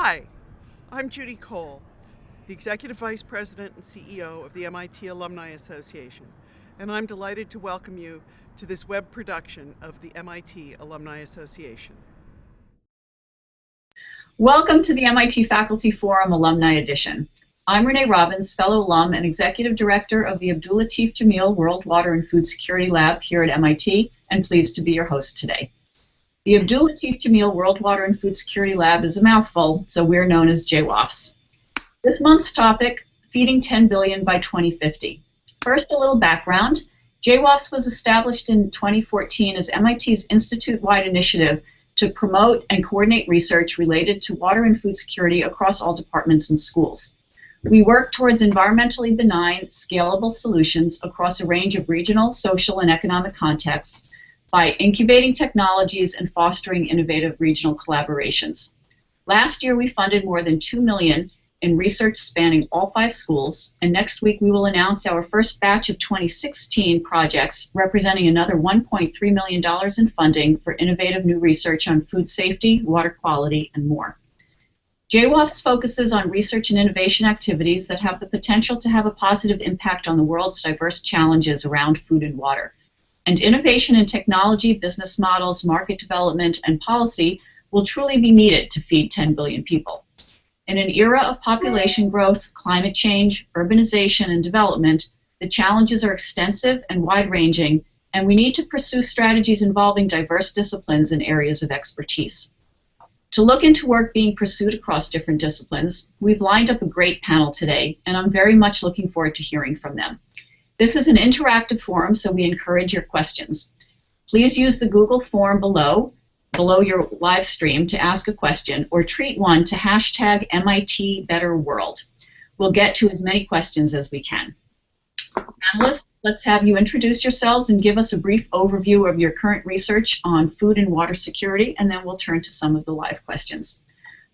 Hi, I'm Judy Cole, the Executive Vice President and CEO of the MIT Alumni Association, and I'm delighted to welcome you to this web production of the MIT Alumni Association. Welcome to the MIT Faculty Forum Alumni Edition. I'm Renee Robbins, Fellow Alum and Executive Director of the Abdul Latif Jameel World Water and Food Security Lab here at MIT, and pleased to be your host today. The Abdul Latif Jameel World Water and Food Security Lab is a mouthful, so we're known as JWAFs. This month's topic, Feeding 10 Billion by 2050. First, a little background. JWAFs was established in 2014 as MIT's institute-wide initiative to promote and coordinate research related to water and food security across all departments and schools. We work towards environmentally benign, scalable solutions across a range of regional, social, and economic contexts by incubating technologies and fostering innovative regional collaborations. Last year, we funded more than $2 million in research spanning all 5 schools, and next week we will announce our first batch of 2016 projects representing another $1.3 million in funding for innovative new research on food safety, water quality, and more. JWAFs focuses on research and innovation activities that have the potential to have a positive impact on the world's diverse challenges around food and water. And innovation in technology, business models, market development, and policy will truly be needed to feed 10 billion people. In an era of population growth, climate change, urbanization, and development, the challenges are extensive and wide-ranging, and we need to pursue strategies involving diverse disciplines and areas of expertise. To look into work being pursued across different disciplines, we've lined up a great panel today, and I'm very much looking forward to hearing from them. This is an interactive forum, so we encourage your questions. Please use the Google form below your live stream to ask a question, or tweet one to hashtag MIT Better World. We'll get to as many questions as we can. Panelists, let's have you introduce yourselves and give us a brief overview of your current research on food and water security, and then we'll turn to some of the live questions.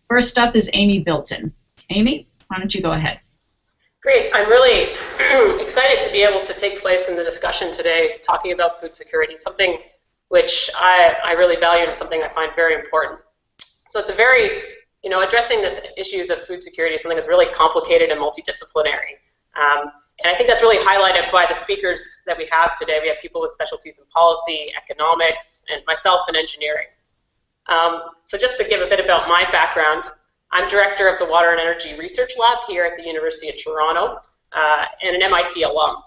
First up is Amy Bilton. Amy, why don't you go ahead? Great. I'm really excited to be able to take place in the discussion today talking about food security, something which I really value and something I find very important. So it's a very, addressing this issues of food security is something that's really complicated and multidisciplinary. And I think that's really highlighted by the speakers that we have today. We have people with specialties in policy, economics, and myself in engineering. So just to give a bit about my background, I'm director of the Water and Energy Research Lab here at the University of Toronto and an MIT alum.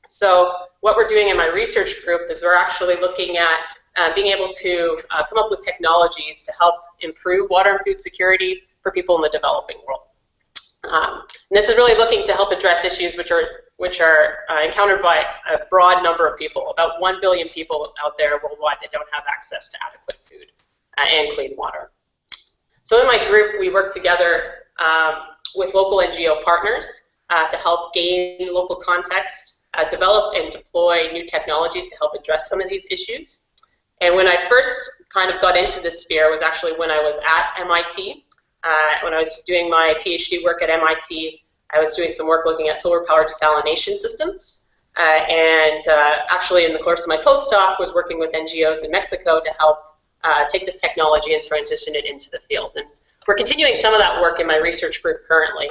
So what we're doing in my research group is we're actually looking at being able to come up with technologies to help improve water and food security for people in the developing world. And this is really looking to help address issues which are encountered by a broad number of people, about 1 billion people out there worldwide that don't have access to adequate food and clean water. So in my group, we work together with local NGO partners to help gain local context, develop and deploy new technologies to help address some of these issues. And when I first kind of got into this sphere was actually when I was at MIT. When I was doing my PhD work at MIT, I was doing some work looking at solar power desalination systems. Actually in the course of my postdoc was working with NGOs in Mexico to help take this technology and transition it into the field. And we're continuing some of that work in my research group currently.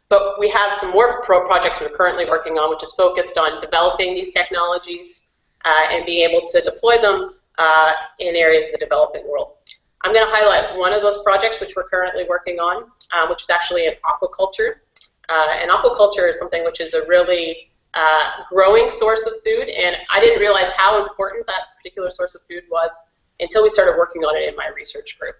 But we have some more projects we're currently working on, which is focused on developing these technologies and being able to deploy them in areas of the developing world. I'm going to highlight one of those projects which we're currently working on, which is actually in aquaculture. And aquaculture is something which is a really growing source of food, and I didn't realize how important that particular source of food was until we started working on it in my research group.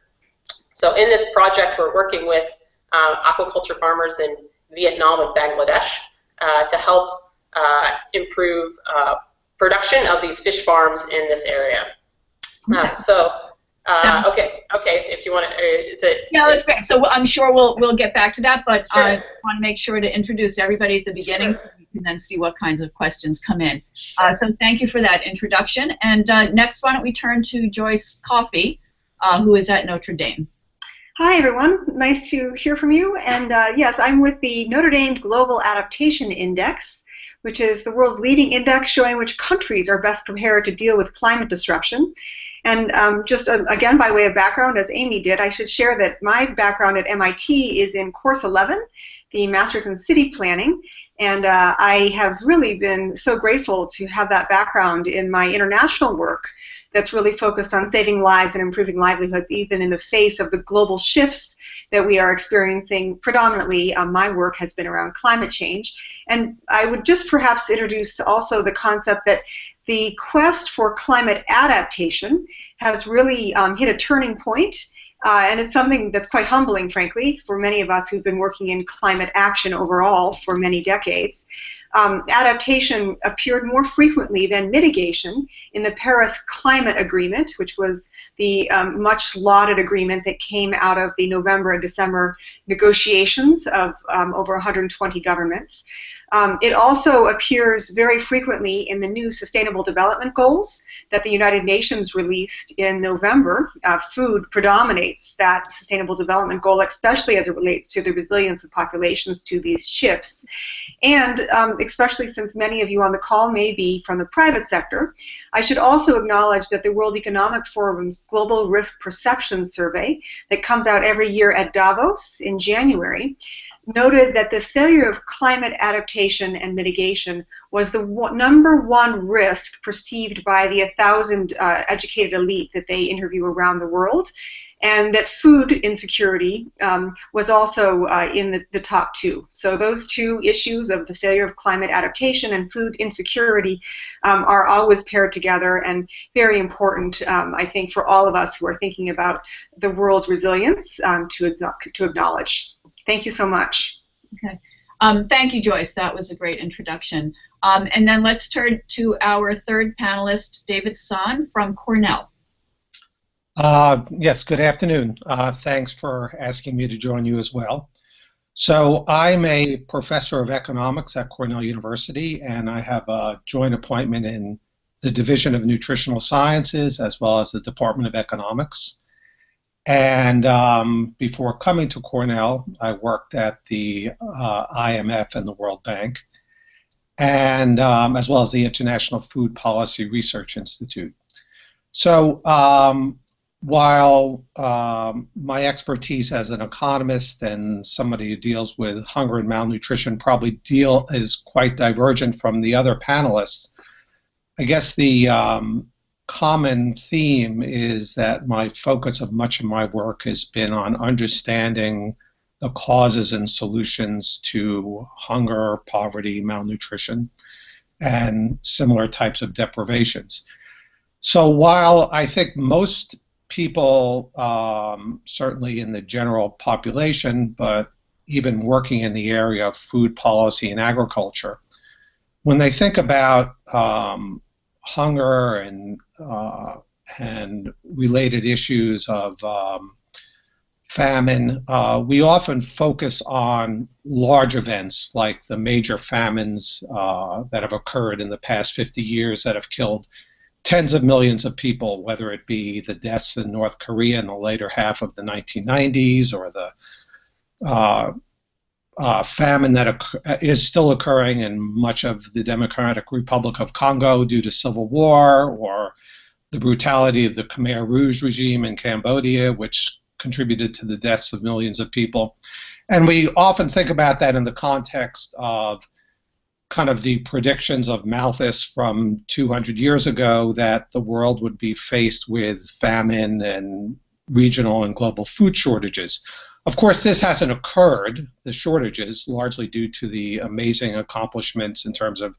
So in this project, we're working with aquaculture farmers in Vietnam and Bangladesh to help improve production of these fish farms in this area. Okay, if you want to, is it? Yeah, that's great. So I'm sure we'll get back to that, but sure. I want to make sure to introduce everybody at the beginning. Sure. So you can then see what kinds of questions come in. So thank you for that introduction. And next, why don't we turn to Joyce Coffey, who is at Notre Dame. Hi, everyone. Nice to hear from you. And yes, I'm with the Notre Dame Global Adaptation Index, which is the world's leading index showing which countries are best prepared to deal with climate disruption. And just again, by way of background, as Amy did, I should share that my background at MIT is in course 11, the Master's in City Planning. And I have really been so grateful to have that background in my international work that's really focused on saving lives and improving livelihoods, even in the face of the global shifts that we are experiencing. Predominantly, my work has been around climate change. And I would just perhaps introduce also the concept that the quest for climate adaptation has really hit a turning point. And it's something that's quite humbling, frankly, for many of us who've been working in climate action overall for many decades. Adaptation appeared more frequently than mitigation in the Paris Climate Agreement, which was the much lauded agreement that came out of the November and December negotiations of over 120 governments. It also appears very frequently in the new Sustainable Development Goals that the United Nations released in November. Food predominates that Sustainable Development Goal, especially as it relates to the resilience of populations to these shifts. And especially since many of you on the call may be from the private sector, I should also acknowledge that the World Economic Forum's Global Risk Perception Survey that comes out every year at Davos in January noted that the failure of climate adaptation and mitigation was the #1 risk perceived by the 1,000 educated elite that they interview around the world, and that food insecurity was also in the top 2. So those 2 issues of the failure of climate adaptation and food insecurity are always paired together, and very important, I think, for all of us who are thinking about the world's resilience to acknowledge. Thank you so much. Okay. Thank you, Joyce. That was a great introduction. And then let's turn to our third panelist, David Sahn from Cornell. Yes, good afternoon. Thanks for asking me to join you as well. So I'm a professor of economics at Cornell University, and I have a joint appointment in the Division of Nutritional Sciences as well as the Department of Economics. And before coming to Cornell, I worked at the IMF and the World Bank, and as well as the International Food Policy Research Institute. So while my expertise as an economist and somebody who deals with hunger and malnutrition probably is quite divergent from the other panelists, I guess the common theme is that my focus of much of my work has been on understanding the causes and solutions to hunger, poverty, malnutrition, and similar types of deprivations. So while I think most people, certainly in the general population, but even working in the area of food policy and agriculture, when they think about hunger and related issues of famine, we often focus on large events like the major famines that have occurred in the past 50 years that have killed tens of millions of people, whether it be the deaths in North Korea in the later half of the 1990s or the famine that is still occurring in much of the Democratic Republic of Congo due to civil war, or the brutality of the Khmer Rouge regime in Cambodia, which contributed to the deaths of millions of people. And we often think about that in the context of kind of the predictions of Malthus from 200 years ago that the world would be faced with famine and regional and global food shortages. Of course, this hasn't occurred, the shortages, largely due to the amazing accomplishments in terms of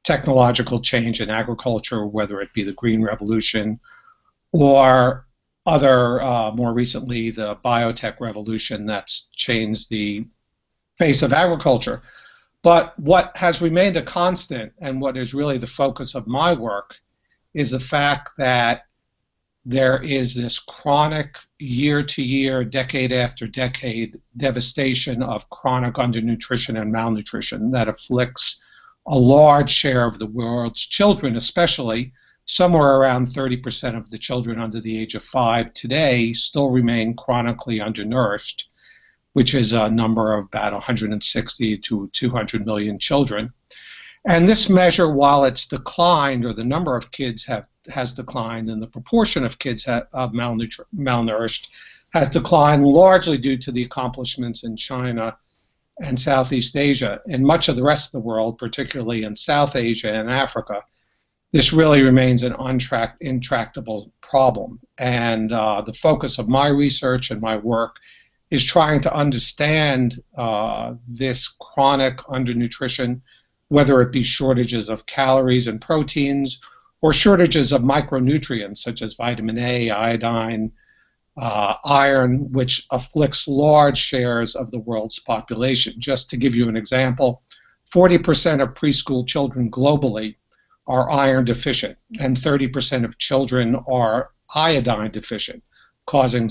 technological change in agriculture, whether it be the Green Revolution or other, more recently, the biotech revolution that's changed the face of agriculture. But what has remained a constant, and what is really the focus of my work, is the fact that there is this chronic, year-to-year, decade-after-decade devastation of chronic undernutrition and malnutrition that afflicts a large share of the world's children, especially. Somewhere around 30% of the children under the age of 5 today still remain chronically undernourished, which is a number of about 160 to 200 million children. And this measure, while it's declined, or the number of kids have has declined, and the proportion of kids of malnourished has declined, largely due to the accomplishments in China and Southeast Asia. In much of the rest of the world, particularly in South Asia and Africa, this really remains an intractable problem. And the focus of my research and my work is trying to understand this chronic undernutrition, whether it be shortages of calories and proteins or shortages of micronutrients such as vitamin A, iodine, iron, which afflicts large shares of the world's population. Just to give you an example, 40% of preschool children globally are iron deficient, and 30% of children are iodine deficient, causing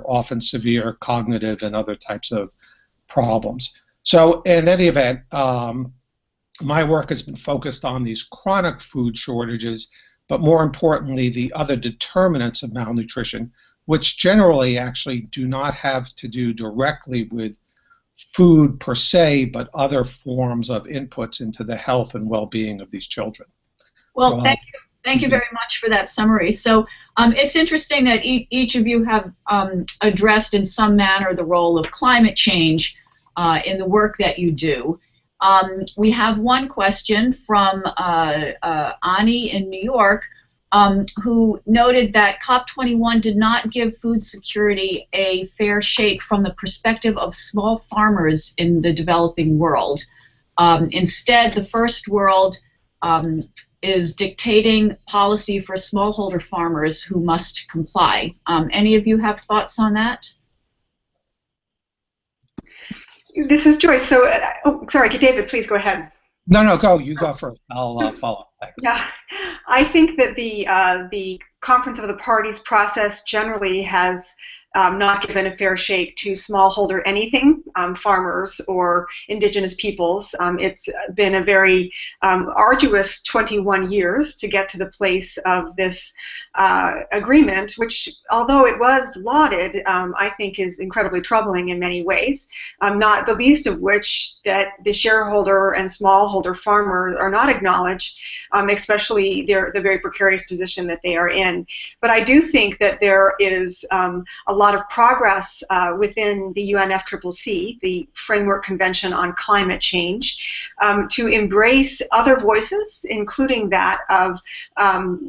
often severe cognitive and other types of problems. So in any event, my work has been focused on these chronic food shortages, but more importantly, the other determinants of malnutrition, which generally actually do not have to do directly with food per se, but other forms of inputs into the health and well-being of these children. Well, thank you. Thank you very much for that summary. So it's interesting that each of you have addressed in some manner the role of climate change in the work that you do. We have one question from Ani in New York, who noted that COP21 did not give food security a fair shake from the perspective of small farmers in the developing world. Instead, the first world is dictating policy for smallholder farmers who must comply. Any of you have thoughts on that? This is Joyce. So, oh, sorry, David, please go ahead. No, go. You go first. I'll follow. Thanks. Yeah, I think that the Conference of the Parties process generally has not given a fair shake to smallholder anything, farmers or indigenous peoples. It's been a very arduous 21 years to get to the place of this agreement, which, although it was lauded, I think is incredibly troubling in many ways, not the least of which that the shareholder and smallholder farmers are not acknowledged, especially the very precarious position that they are in. But I do think that there is a lot of progress within the UNFCCC, the Framework Convention on Climate Change, to embrace other voices, including that of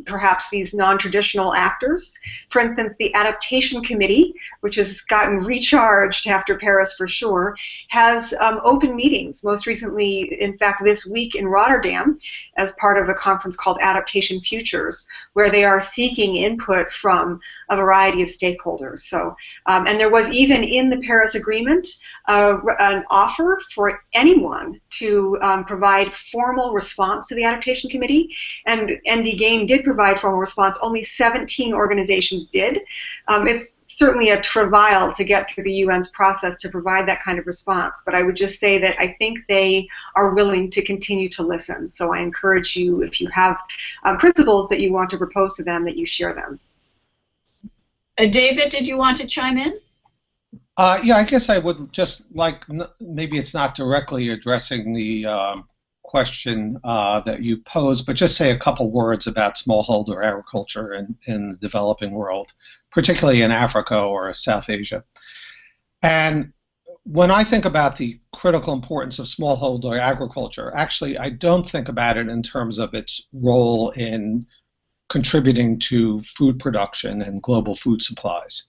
perhaps these non-traditional actors. For instance, the Adaptation Committee, which has gotten recharged after Paris for sure, has open meetings, most recently, in fact, this week in Rotterdam, as part of a conference called Adaptation Futures, where they are seeking input from a variety of stakeholders. So, and there was even in the Paris Agreement an offer for anyone to provide formal response to the Adaptation Committee, and ND Gain did provide formal response. Only 17 organizations did. It's certainly a travail to get through the UN's process to provide that kind of response, but I would just say that I think they are willing to continue to listen. So I encourage you, if you have principles that you want to propose to them, that you share them. David, did you want to chime in? Yeah, I guess I would just like, maybe it's not directly addressing the question that you posed, but just say a couple words about smallholder agriculture in the developing world, particularly in Africa or South Asia. And when I think about the critical importance of smallholder agriculture, actually I don't think about it in terms of its role in contributing to food production and global food supplies.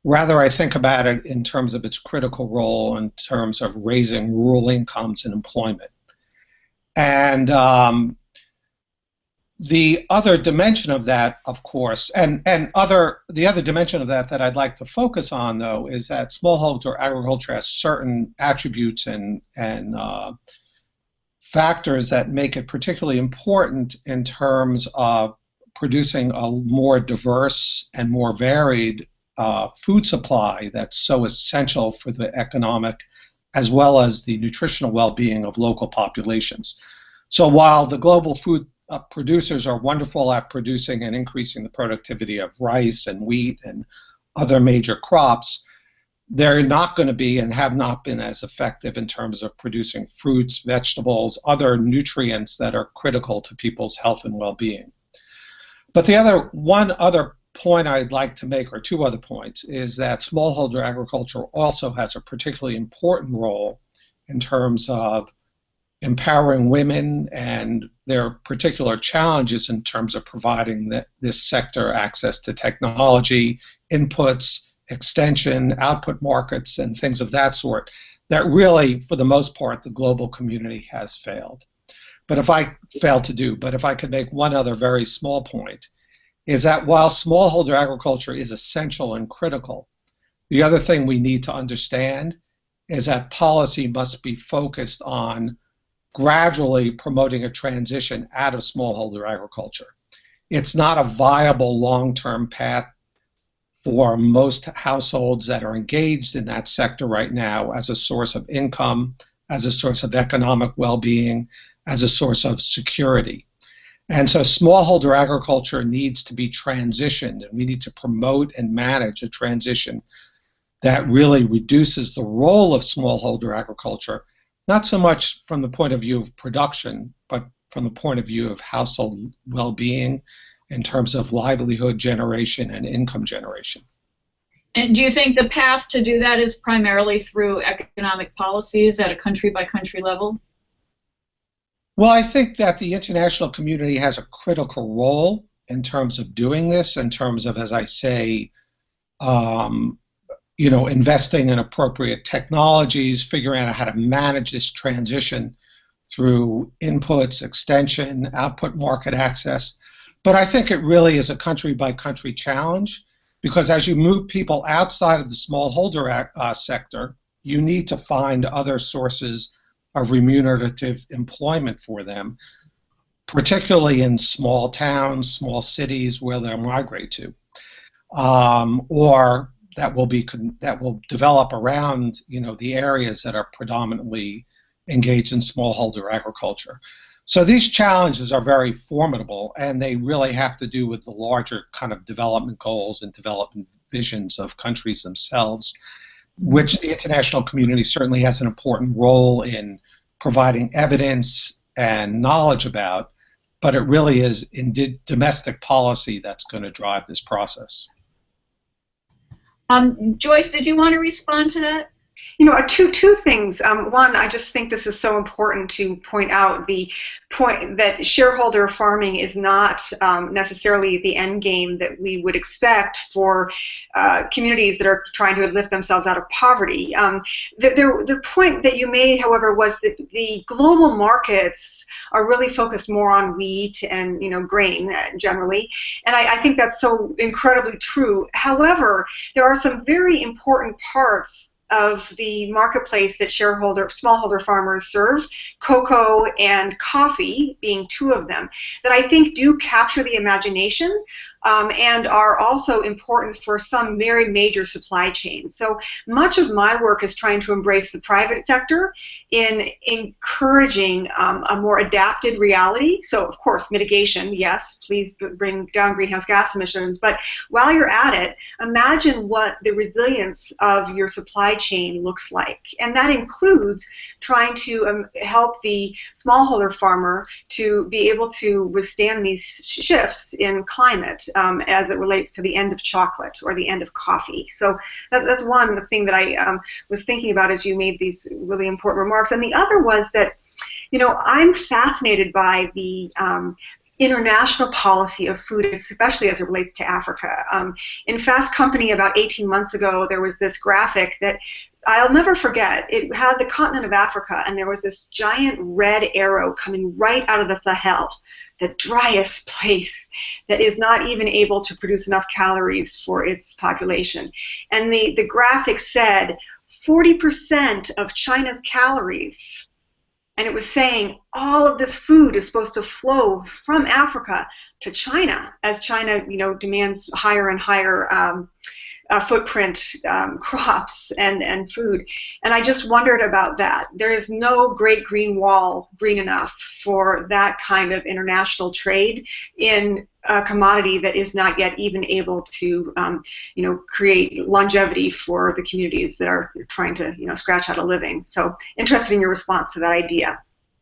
Rather, I think about it in terms of its critical role in terms of raising rural incomes and employment. And the other dimension of that, of course, the other dimension of that I'd like to focus on, though, is that smallholder agriculture has certain attributes and factors that make it particularly important in terms of producing a more diverse and more varied food supply that's so essential for the economic as well as the nutritional well-being of local populations. So while the global food producers are wonderful at producing and increasing the productivity of rice and wheat and other major crops, they're not going to be and have not been as effective in terms of producing fruits, vegetables, other nutrients that are critical to people's health and well-being. But one other point I'd like to make, or two other points, is that smallholder agriculture also has a particularly important role in terms of empowering women and their particular challenges in terms of providing this sector access to technology, inputs, extension, output markets, and things of that sort that really, for the most part, the global community has failed. But if I could make one other very small point, is that while smallholder agriculture is essential and critical, the other thing we need to understand is that policy must be focused on gradually promoting a transition out of smallholder agriculture. It's not a viable long-term path for most households that are engaged in that sector right now as a source of income, as a source of economic well-being, as a source of security. And so smallholder agriculture needs to be transitioned, and we need to promote and manage a transition that really reduces the role of smallholder agriculture, not so much from the point of view of production, but from the point of view of household well-being in terms of livelihood generation and income generation. And do you think the path to do that is primarily through economic policies at a country-by-country level? Well, I think that the international community has a critical role in terms of doing this, in terms of, as I say, investing in appropriate technologies, figuring out how to manage this transition through inputs, extension, output market access. But I think it really is a country-by-country challenge, because as you move people outside of the smallholder sector, you need to find other sources of remunerative employment for them, particularly in small towns, small cities where they'll migrate to, or that will develop around the areas that are predominantly engaged in smallholder agriculture. So these challenges are very formidable, and they really have to do with the larger kind of development goals and development visions of countries themselves, which the international community certainly has an important role in providing evidence and knowledge about, but it really is indeed domestic policy that's going to drive this process. Joyce, did you want to respond to that? Two things. One, I just think this is so important to point out the point that shareholder farming is not necessarily the end game that we would expect for communities that are trying to lift themselves out of poverty. The point that you made, however, was that the global markets are really focused more on wheat and grain generally, and I think that's so incredibly true. However, there are some very important parts of the marketplace that smallholder farmers serve, cocoa and coffee being two of them, that I think do capture the imagination and are also important for some very major supply chains. So much of my work is trying to embrace the private sector in encouraging a more adapted reality. So of course mitigation, yes, please bring down greenhouse gas emissions, but while you're at it, imagine what the resilience of your supply chain looks like. And that includes trying to help the smallholder farmer to be able to withstand these shifts in climate as it relates to the end of chocolate or the end of coffee. So that's one thing that I was thinking about as you made these really important remarks. And the other was that, I'm fascinated by the international policy of food, especially as it relates to Africa. In Fast Company about 18 months ago, there was this graphic that I'll never forget. It had the continent of Africa, and there was this giant red arrow coming right out of the Sahel, the driest place that is not even able to produce enough calories for its population. And the graphic said 40% of China's calories. And it was saying all of this food is supposed to flow from Africa to China as China, demands higher and higher footprint crops and food. And I just wondered about that. There is no great green wall green enough for that kind of international trade in a commodity that is not yet even able to create longevity for the communities that are trying to scratch out a living. So interested in your response to that idea.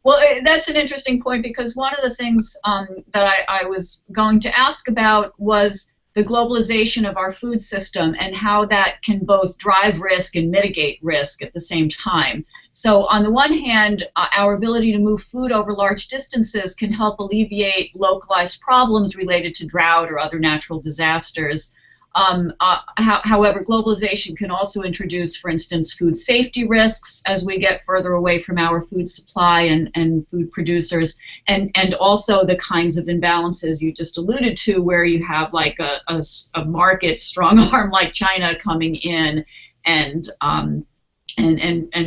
Well, that's an interesting point, because one of the things that I was going to ask about was the globalization of our food system and how that can both drive risk and mitigate risk at the same time. So on the one hand, our ability to move food over large distances can help alleviate localized problems related to drought or other natural disasters. However, globalization can also introduce, for instance, food safety risks as we get further away from our food supply and food producers, and also the kinds of imbalances you just alluded to, where you have like a market strong arm like China coming in and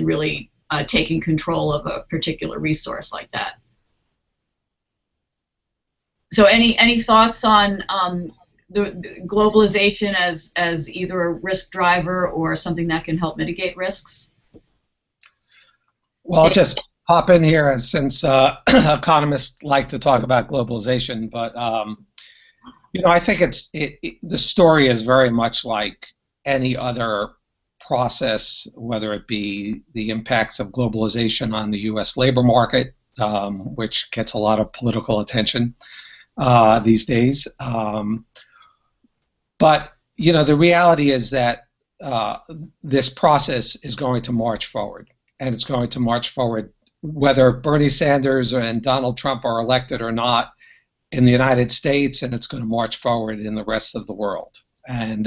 really taking control of a particular resource like that. So any thoughts on the globalization as either a risk driver or something that can help mitigate risks? Well, I'll just pop in here, since economists like to talk about globalization, but you know, I think the story is very much like any other process, whether it be the impacts of globalization on the U.S. labor market, which gets a lot of political attention these days. But you know, the reality is that this process is going to march forward, and it's going to march forward whether Bernie Sanders and Donald Trump are elected or not in the United States, and it's going to march forward in the rest of the world. And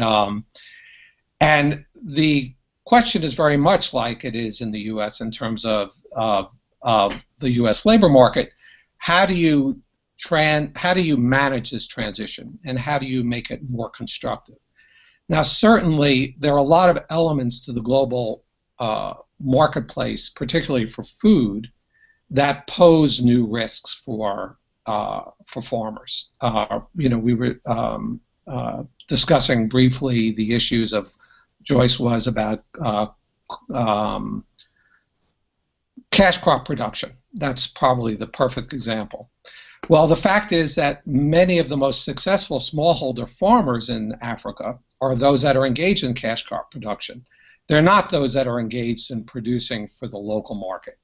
the question is very much like it is in the U.S. in terms of the U.S. labor market. How do you manage this transition, and how do you make it more constructive? Now, certainly, there are a lot of elements to the global marketplace, particularly for food, that pose new risks for farmers. You know, we were discussing briefly the issues of Joyce was about cash crop production. That's probably the perfect example. Well, the fact is that many of the most successful smallholder farmers in Africa are those that are engaged in cash crop production. They're not those that are engaged in producing for the local market.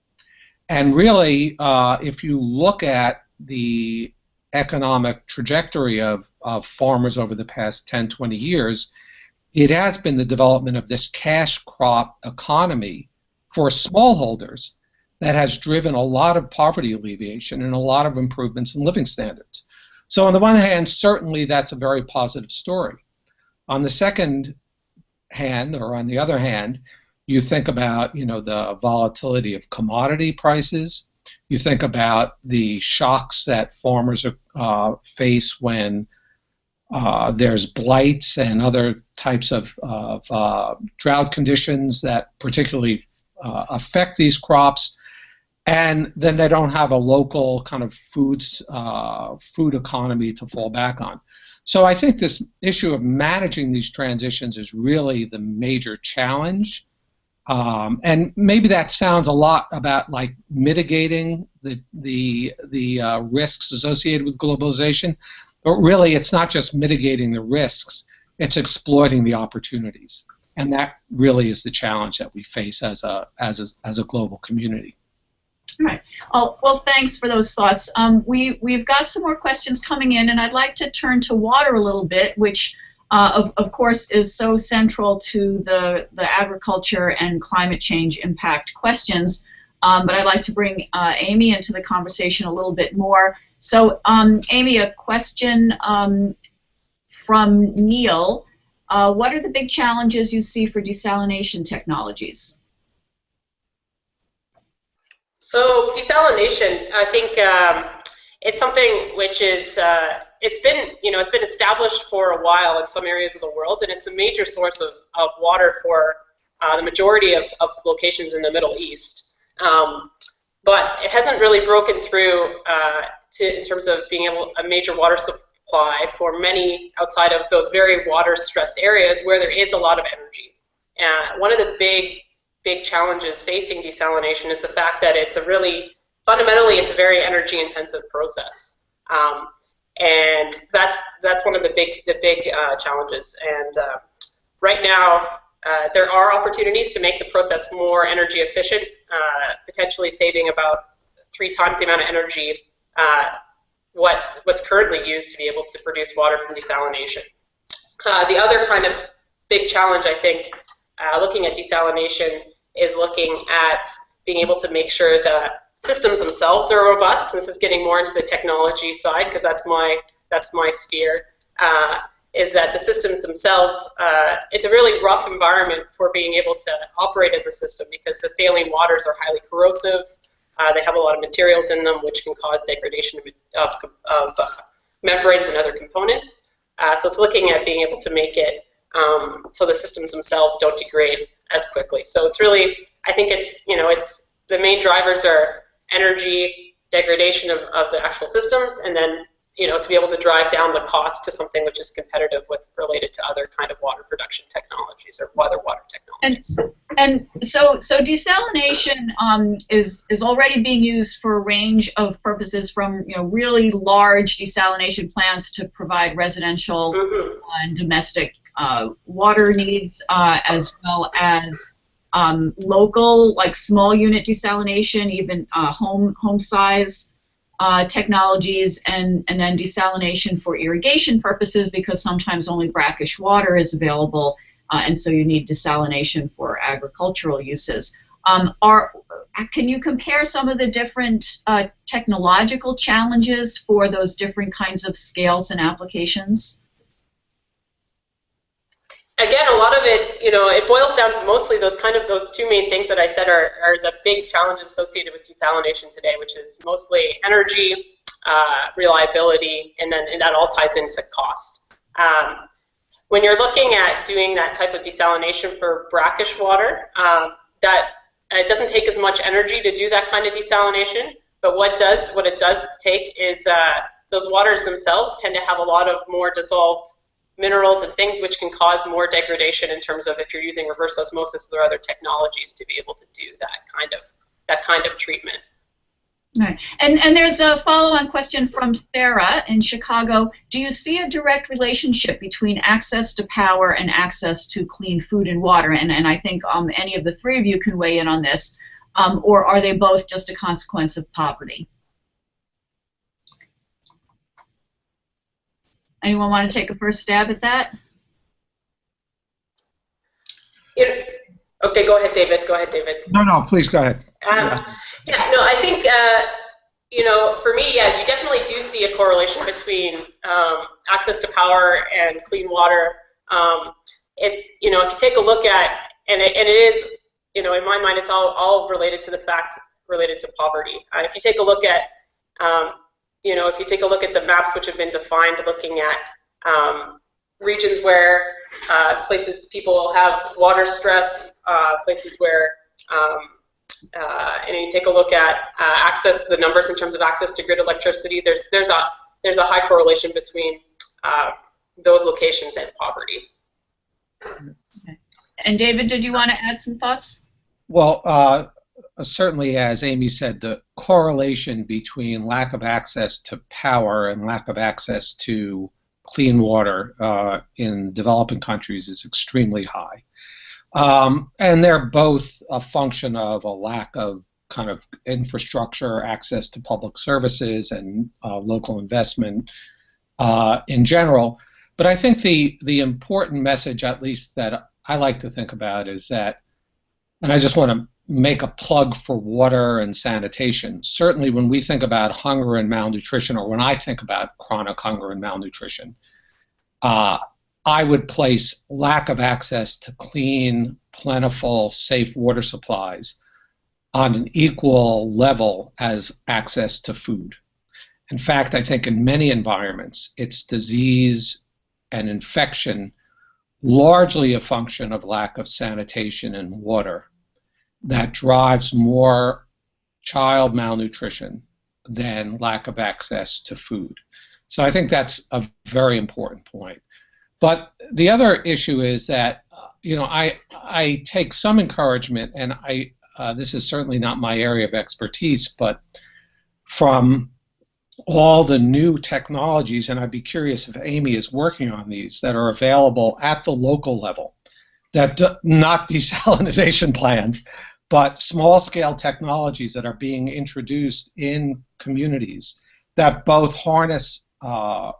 And really, if you look at the economic trajectory of farmers over the past 10, 20 years, it has been the development of this cash crop economy for smallholders that has driven a lot of poverty alleviation and a lot of improvements in living standards. So on the one hand, certainly that's a very positive story. On the second hand, or on the other hand, you think about, you know, the volatility of commodity prices. You think about the shocks that farmers face when there's blights and other types of drought conditions that particularly affect these crops. And then they don't have a local kind of food economy to fall back on. So I think this issue of managing these transitions is really the major challenge. And maybe that sounds a lot about like mitigating the risks associated with globalization, but really it's not just mitigating the risks, it's exploiting the opportunities. And that really is the challenge that we face as a global community. All right. Oh, well, thanks for those thoughts. We've got some more questions coming in, and I'd like to turn to water a little bit, which, of course, is so central to the agriculture and climate change impact questions. But I'd like to bring Amy into the conversation a little bit more. So, Amy, a question from Neil. What are the big challenges you see for desalination technologies? So desalination, I think it's something which is it's been established for a while in some areas of the world, and it's the major source of water for the majority of locations in the Middle East. But it hasn't really broken through in terms of being a major water supply for many outside of those very water-stressed areas where there is a lot of energy. One of the big challenges facing desalination is the fact that it's fundamentally it's a very energy-intensive process, and that's one of the big challenges. And right now, there are opportunities to make the process more energy efficient, potentially saving about 3 times the amount of energy what's currently used to be able to produce water from desalination. The other kind of big challenge, I think, looking at desalination is looking at being able to make sure the systems themselves are robust. This is getting more into the technology side because that's my sphere. Is that the systems themselves, it's a really rough environment for being able to operate as a system because the saline waters are highly corrosive. They have a lot of materials in them which can cause degradation of membranes and other components. So it's looking at being able to make it so the systems themselves don't degrade as quickly. So it's really, I think it's, it's the main drivers are energy, degradation of the actual systems, and then to be able to drive down the cost to something which is competitive with related to other kind of water production technologies or other water technologies. And so desalination is already being used for a range of purposes, from really large desalination plants to provide residential and domestic water needs, as well as local, like small unit desalination, even home size technologies, and then desalination for irrigation purposes, because sometimes only brackish water is available, and so you need desalination for agricultural uses. Can you compare some of the different technological challenges for those different kinds of scales and applications? Again, a lot of it, it boils down to mostly those 2 main things that I said are the big challenges associated with desalination today, which is mostly energy, reliability, and that all ties into cost. When you're looking at doing that type of desalination for brackish water, it doesn't take as much energy to do that kind of desalination, but what it does take is those waters themselves tend to have a lot of more dissolved minerals and things which can cause more degradation in terms of if you're using reverse osmosis or other technologies to be able to do that kind of treatment. Right. And there's a follow-on question from Sarah in Chicago. Do you see a direct relationship between access to power and access to clean food and water? And I think any of the 3 of you can weigh in on this, or are they both just a consequence of poverty? Anyone want to take a first stab at that? Okay, go ahead, David. No, please go ahead. I think, for me, you definitely do see a correlation between access to power and clean water. It's, if you take a look at, and it is, in my mind, it's all related to the fact related to poverty. If you take a look at, if you take a look at the maps which have been defined, looking at regions where places people have water stress, places where, and you take a look at access, the numbers in terms of access to grid electricity, there's a high correlation between those locations and poverty. Okay. And David, did you want to add some thoughts? Well, certainly, as Amy said, the correlation between lack of access to power and lack of access to clean water in developing countries is extremely high. And they're both a function of a lack of kind of infrastructure, access to public services, and local investment in general. But I think the important message, at least that I like to think about, is that, and I just want to make a plug for water and sanitation. Certainly when we think about hunger and malnutrition, or when I think about chronic hunger and malnutrition, I would place lack of access to clean, plentiful, safe water supplies on an equal level as access to food. In fact, I think in many environments, it's disease and infection, largely a function of lack of sanitation and water, that drives more child malnutrition than lack of access to food. So I think that's a very important point. But the other issue is that, I take some encouragement, and this is certainly not my area of expertise, but from all the new technologies, and I'd be curious if Amy is working on these, that are available at the local level, that not desalination plants, but small-scale technologies that are being introduced in communities that both harness power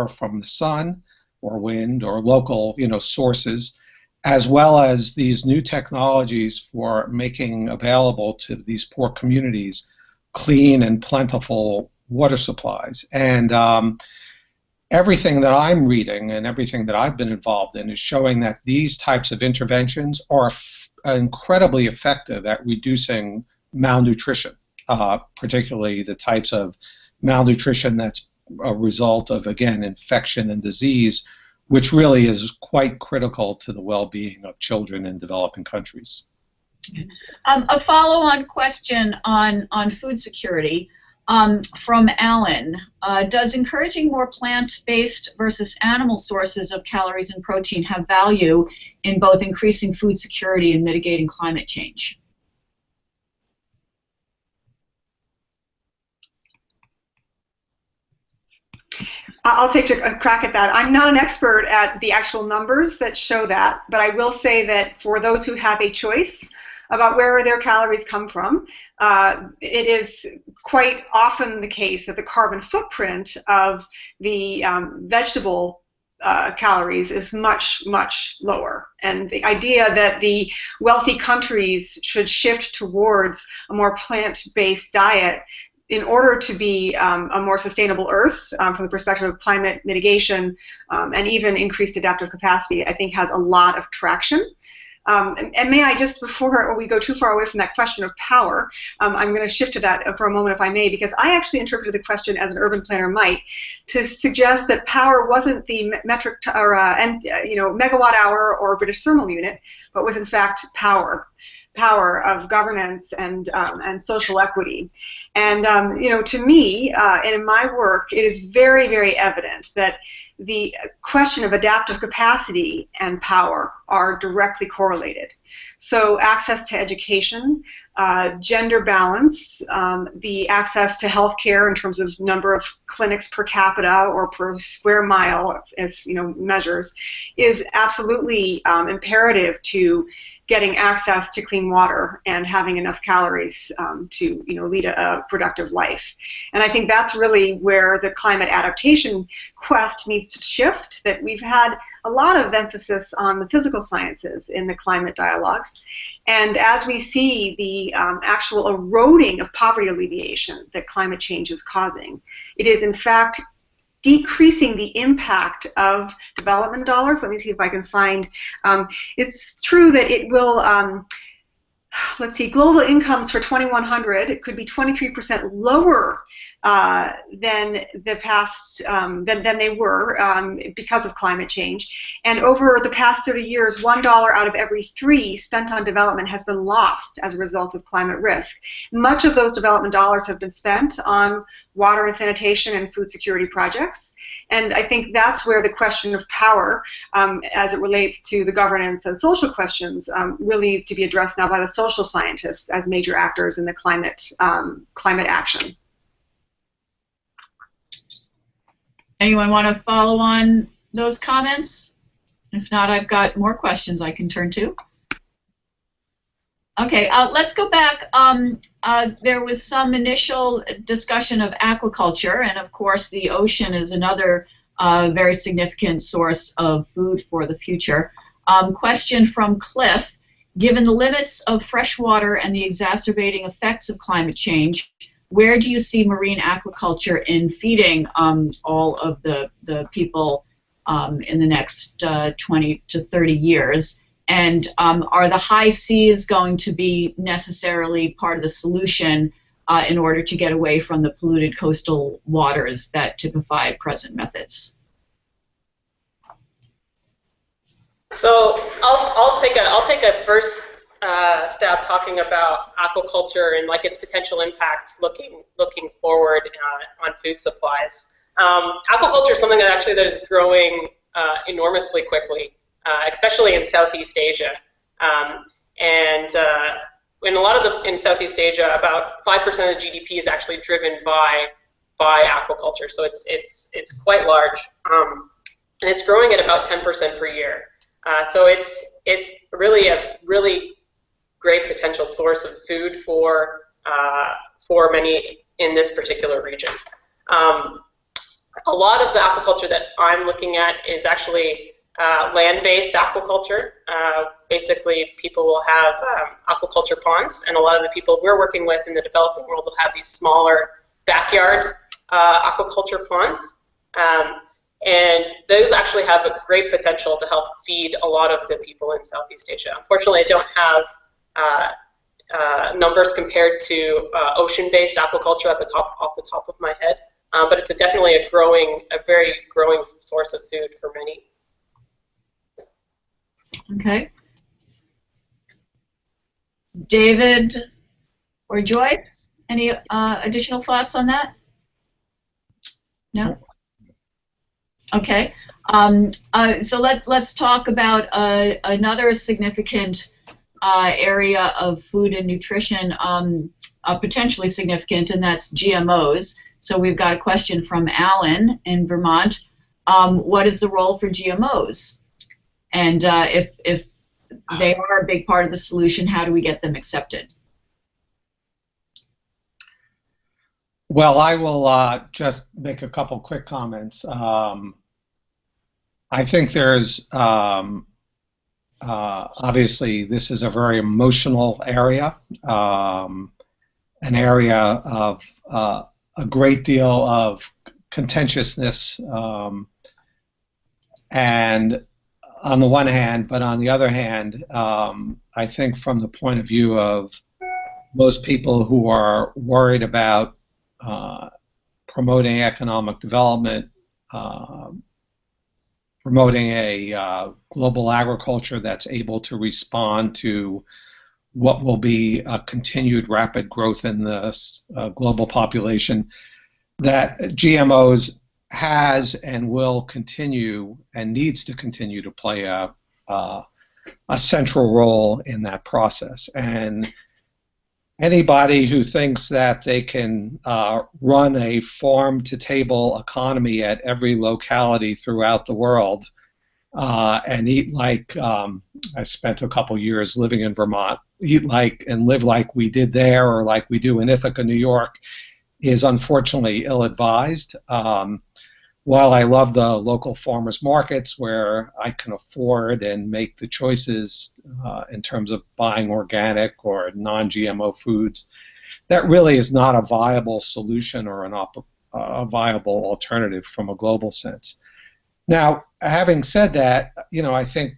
from the sun or wind or local, sources, as well as these new technologies for making available to these poor communities clean and plentiful water supplies. And everything that I'm reading and everything that I've been involved in is showing that these types of interventions are incredibly effective at reducing malnutrition, particularly the types of malnutrition that's a result of, again, infection and disease, which really is quite critical to the well-being of children in developing countries. A follow-on question on food security from Alan. Does encouraging more plant-based versus animal sources of calories and protein have value in both increasing food security and mitigating climate change? I'll take a crack at that. I'm not an expert at the actual numbers that show that, but I will say that for those who have a choice about where their calories come from, it is quite often the case that the carbon footprint of the vegetable calories is much, much lower. And the idea that the wealthy countries should shift towards a more plant-based diet in order to be a more sustainable Earth from the perspective of climate mitigation and even increased adaptive capacity, I think has a lot of traction. And may I just, before we go too far away from that question of power, I'm going to shift to that for a moment if I may, because I actually interpreted the question as an urban planner might to suggest that power wasn't the metric or megawatt hour or British thermal unit, but was in fact power of governance and social equity. And to me, and in my work, it is very, very evident that the question of adaptive capacity and power are directly correlated. So access to education, gender balance, the access to healthcare in terms of number of clinics per capita or per square mile, as measures, is absolutely imperative to getting access to clean water and having enough calories to lead a productive life. And I think that's really where the climate adaptation quest needs to shift, that we've had a lot of emphasis on the physical sciences in the climate dialogues. And as we see the actual eroding of poverty alleviation that climate change is causing, it is in fact decreasing the impact of development dollars. Let me see if I can find. It's true that it will, let's see, global incomes for 2100, it could be 23% lower than the past, than they were because of climate change. And over the past 30 years, $1 out of every 3 spent on development has been lost as a result of climate risk. Much of those development dollars have been spent on water and sanitation and food security projects. And I think that's where the question of power, as it relates to the governance and social questions, really needs to be addressed now by the social scientists as major actors in the climate action. Anyone want to follow on those comments? If not, I've got more questions I can turn to. Okay, let's go back. There was some initial discussion of aquaculture, and of course the ocean is another very significant source of food for the future. Question from Cliff: given the limits of fresh water and the exacerbating effects of climate change, where do you see marine aquaculture in feeding all of the people in the next 20 to 30 years? And are the high seas going to be necessarily part of the solution in order to get away from the polluted coastal waters that typify present methods? So I'll take a first stab talking about aquaculture and like its potential impacts looking forward on food supplies. Aquaculture is something that is growing enormously quickly, especially in Southeast Asia, and in Southeast Asia, about 5% of the GDP is actually driven by aquaculture. So it's quite large, and it's growing at about 10% per year. So it's really a great potential source of food for many in this particular region. A lot of the aquaculture that I'm looking at is actually land-based aquaculture. Basically, people will have aquaculture ponds, and a lot of the people we're working with in the developing world will have these smaller backyard aquaculture ponds. And those actually have a great potential to help feed a lot of the people in Southeast Asia. Unfortunately, I don't have numbers compared to ocean-based aquaculture off the top of my head, but it's definitely a very growing source of food for many. Okay. David or Joyce, any additional thoughts on that? No? Okay. So let's talk about another significant area of food and nutrition, potentially significant, and that's GMOs. So we've got a question from Alan in Vermont. What is the role for GMOs? And if they are a big part of the solution, how do we get them accepted? Well, I will just make a couple quick comments. I think there's obviously this is a very emotional area, an area of a great deal of contentiousness, and on the one hand, but on the other hand, I think from the point of view of most people who are worried about promoting economic development, promoting a global agriculture that's able to respond to what will be a continued rapid growth in the global population, that GMOs has and will continue and needs to continue to play a central role in that process. And anybody who thinks that they can run a farm-to-table economy at every locality throughout the world and eat like, I spent a couple years living in Vermont, eat like and live like we did there or like we do in Ithaca, New York, is unfortunately ill-advised. While I love the local farmers markets where I can afford and make the choices in terms of buying organic or non-GMO foods, that really is not a viable solution or a viable alternative from a global sense. Now, having said that, I think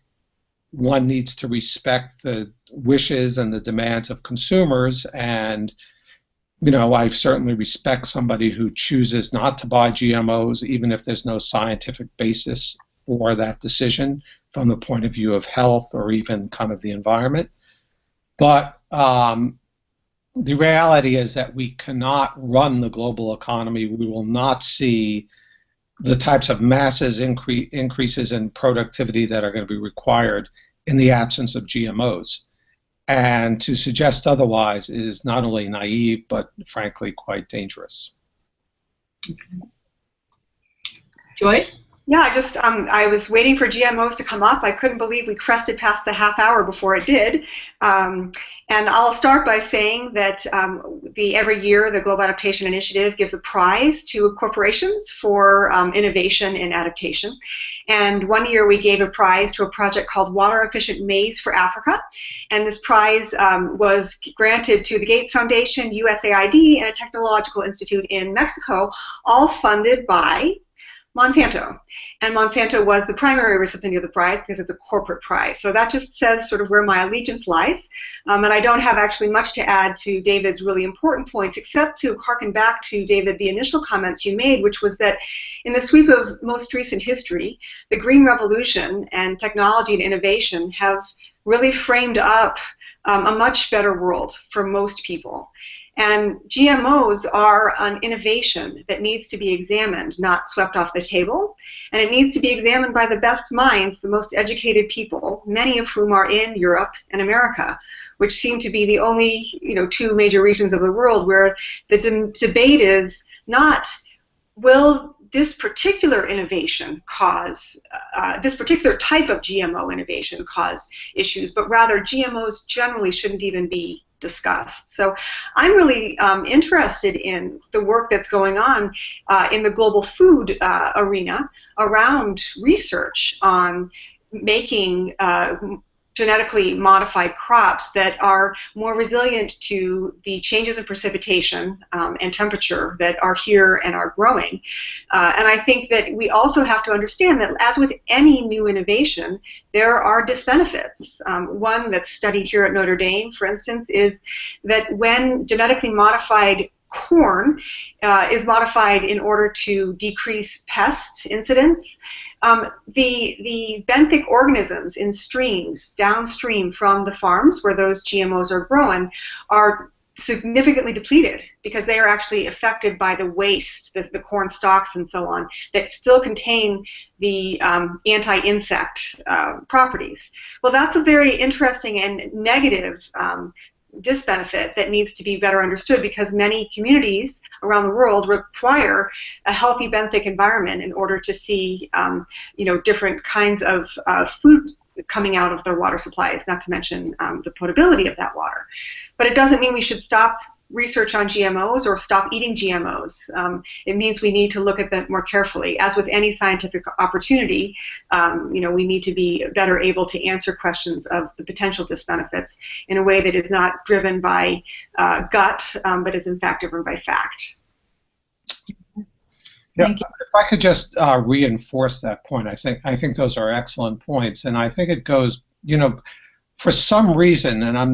one needs to respect the wishes and the demands of consumers, and I certainly respect somebody who chooses not to buy GMOs, even if there's no scientific basis for that decision from the point of view of health or even kind of the environment. But the reality is that we cannot run the global economy. We will not see the types of massive increases in productivity that are going to be required in the absence of GMOs. And to suggest otherwise is not only naive, but frankly quite dangerous. Joyce? Yeah, I was waiting for GMOs to come up. I couldn't believe we crested past the half hour before it did. And I'll start by saying that every year the Global Adaptation Initiative gives a prize to corporations for innovation in adaptation. And one year we gave a prize to a project called Water Efficient Maize for Africa. And this prize was granted to the Gates Foundation, USAID, and a technological institute in Mexico, all funded by Monsanto. And Monsanto was the primary recipient of the prize because it's a corporate prize. So that just says sort of where my allegiance lies. And I don't have actually much to add to David's really important points, except to harken back to, David, the initial comments you made, which was that in the sweep of most recent history, the Green Revolution and technology and innovation have really framed up a much better world for most people. And GMOs are an innovation that needs to be examined, not swept off the table. And it needs to be examined by the best minds, the most educated people, many of whom are in Europe and America, which seem to be the only two major regions of the world where the debate is not, will this particular innovation this particular type of GMO innovation cause issues, but rather GMOs generally shouldn't even be discussed. So I'm really interested in the work that's going on in the global food arena around research on making genetically modified crops that are more resilient to the changes in precipitation and temperature that are here and are growing. And I think that we also have to understand that, as with any new innovation, there are disbenefits. One that's studied here at Notre Dame, for instance, is that when genetically modified corn is modified in order to decrease pest incidence, the benthic organisms in streams downstream from the farms where those GMOs are grown are significantly depleted because they are actually affected by the waste, the corn stalks and so on, that still contain the anti-insect properties. Well, that's a very interesting and negative disbenefit that needs to be better understood, because many communities around the world require a healthy benthic environment in order to see different kinds of food coming out of their water supplies, not to mention the potability of that water. But it doesn't mean we should stop research on GMOs or stop eating GMOs. It means we need to look at them more carefully. As with any scientific opportunity, we need to be better able to answer questions of the potential disbenefits in a way that is not driven by gut, but is in fact driven by fact. Yeah, if I could just reinforce that point, I think those are excellent points, and I think it goes, for some reason, and I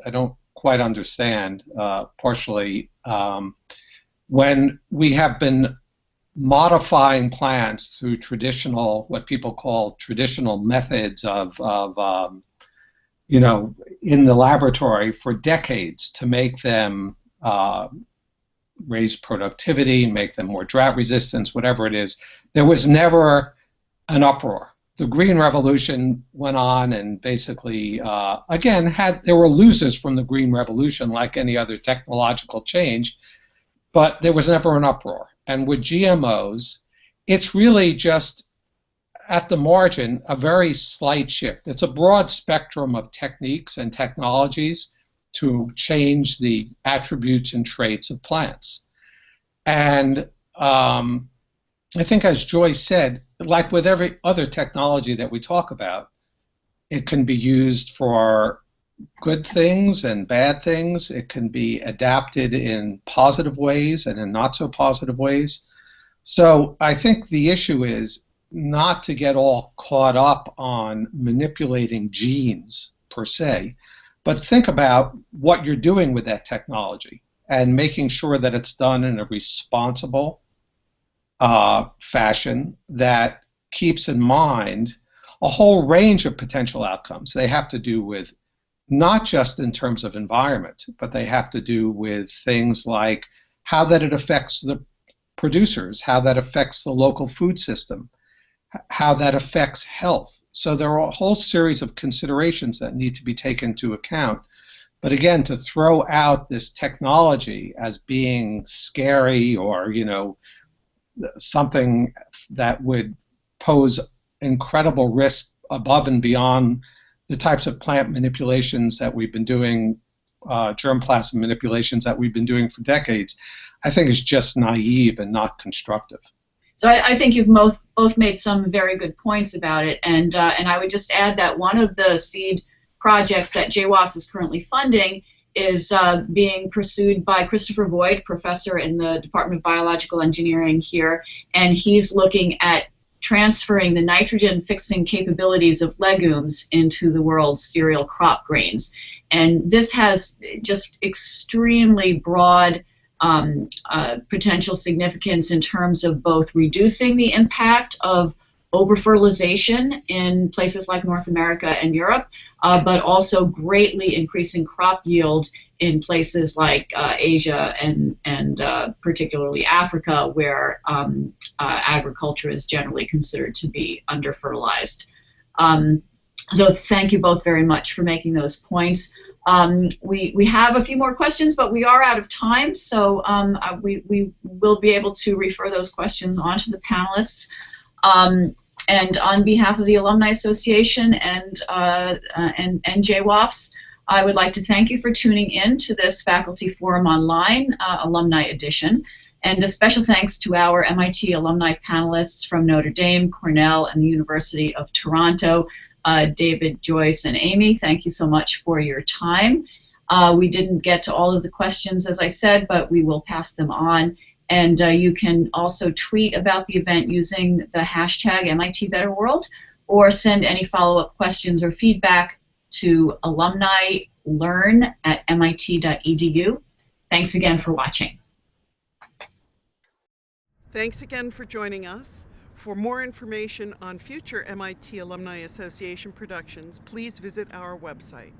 don't quite understand, partially, when we have been modifying plants through traditional, what people call traditional methods of in the laboratory for decades to make them raise productivity, make them more drought resistant, whatever it is, there was never an uproar. The Green Revolution went on, and basically, again, there were losers from the Green Revolution, like any other technological change, but there was never an uproar. And with GMOs, it's really just, at the margin, a very slight shift. It's a broad spectrum of techniques and technologies to change the attributes and traits of plants. And I think, as Joyce said, like with every other technology that we talk about, it can be used for good things and bad things. It can be adapted in positive ways and in not so positive ways. So I think the issue is not to get all caught up on manipulating genes per se, but think about what you're doing with that technology and making sure that it's done in a responsible fashion that keeps in mind a whole range of potential outcomes. They have to do with not just in terms of environment, but they have to do with things like how that it affects the producers, how that affects the local food system, how that affects health. So there are a whole series of considerations that need to be taken into account. But again, to throw out this technology as being scary or, something that would pose incredible risk above and beyond the types of plant manipulations that we've been doing, germplasm manipulations that we've been doing for decades, I think is just naive and not constructive. So I think you've both made some very good points about it, and I would just add that one of the seed projects that JWAS is currently funding is being pursued by Christopher Boyd, professor in the Department of Biological Engineering here, and he's looking at transferring the nitrogen-fixing capabilities of legumes into the world's cereal crop grains. And this has just extremely broad potential significance in terms of both reducing the impact of over-fertilization in places like North America and Europe, but also greatly increasing crop yield in places like Asia and particularly Africa, where agriculture is generally considered to be under-fertilized. So thank you both very much for making those points. We have a few more questions, but we are out of time, so we will be able to refer those questions on to the panelists. And on behalf of the Alumni Association and JWAFs, I would like to thank you for tuning in to this Faculty Forum Online Alumni Edition. And a special thanks to our MIT alumni panelists from Notre Dame, Cornell, and the University of Toronto, David, Joyce, and Amy. Thank you so much for your time. We didn't get to all of the questions, as I said, but we will pass them on. And you can also tweet about the event using the hashtag MIT Better World, or send any follow-up questions or feedback to alumnilearn@mit.edu. Thanks again for watching. Thanks again for joining us. For more information on future MIT Alumni Association productions, please visit our website.